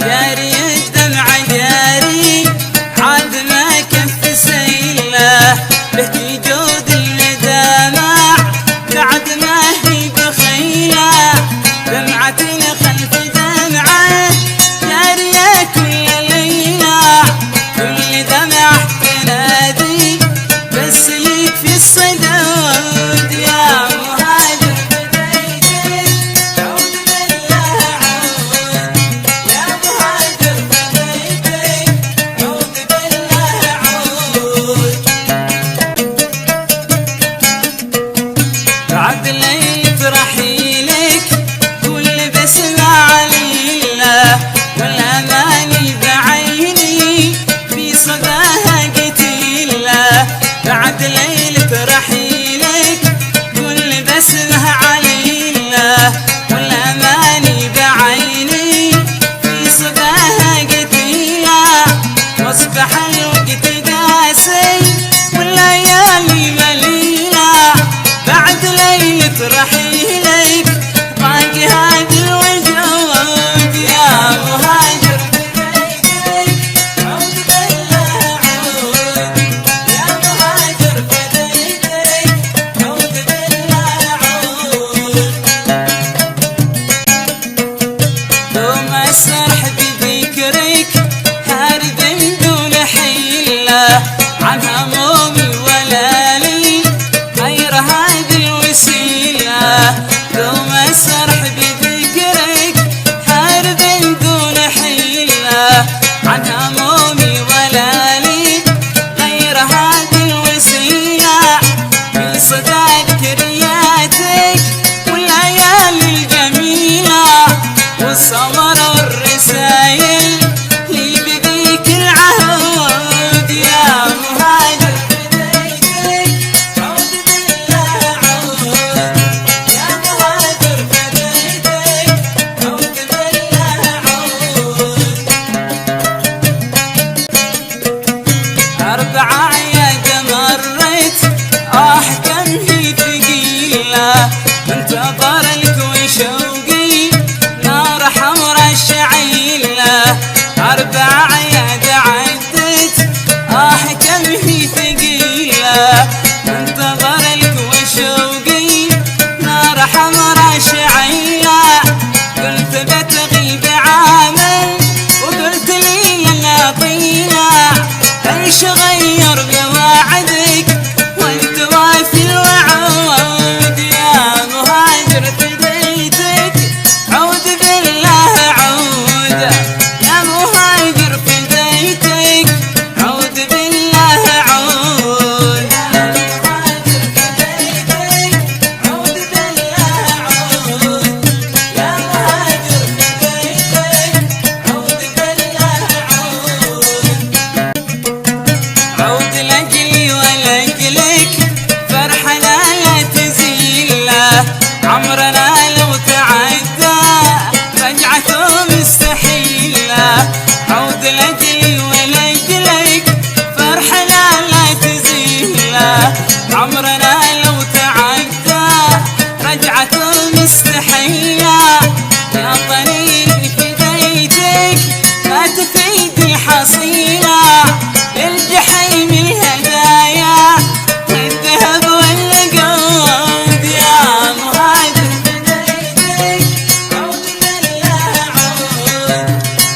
جاري الدمع جاري عاد ما كف سيله له جود الندمع بعد ما هي بخيله دمعة خلف دمعه جارية كل ليله كل دمعة تنادي بس ليك في الصدود يا مهاجر بديتك عود بالله عود يا مهاجر بديتك عود بالله عود بعد ليلة رحيلك كل بسمة عليلة والأماني بعيني في صداها قتيلة بعد ليلة رحيلك كل بسمة عليلة والأماني بعيني في صداها قتيلة واصبح الوقت قاسي والليالي مليلة بعد ليلة رحيلك باقي هذا الوجود يا مهاجر بديتك عود بالله عود يا مهاجر بديتك عود بالله عود دوم السرح بذكرك هارب دون حيلة عن همومي ولا لي غير هذه الوسيلة دوم السرح بذكرك هارب دون حيلة عن همومي ولا لي غير هذه الوسيلة في صدى ذكرياتك والليالي الجميلة والصور والرسايل اللي بذيك العهود يا مهاجر بديتك عود بالله عود يا مهاجر بديتك عود بالله عود 4 أعياد مرت كم هي ثقيلة منتظر لك وشوقي نار حمرا الشعيلة 4 أعياد عدت كم هي ثقيلة منتظر لك وشوقي نار حمرا شعيلة قلت بتغيب عاما وقلت لي لا طيلة ايش غير بواعدك وانت وافي الوعود يا مهاجر بديتك عود بالله عود يا مهاجر بديتك عود بالله عود يا مهاجر بديتك عود بالله عود يا مهاجر بديتك عود بالله عود عود لأجلي ولأجلك فرحنا لا تزيله عمرنا لو تعدى رجعته مستحيلة عود لأجلي ولأجلك فرحنا لا تزيله عمرنا لو تعدى رجعته مستحيلة يا طريق في بيتك ما تفيد الحصيلة الجحيم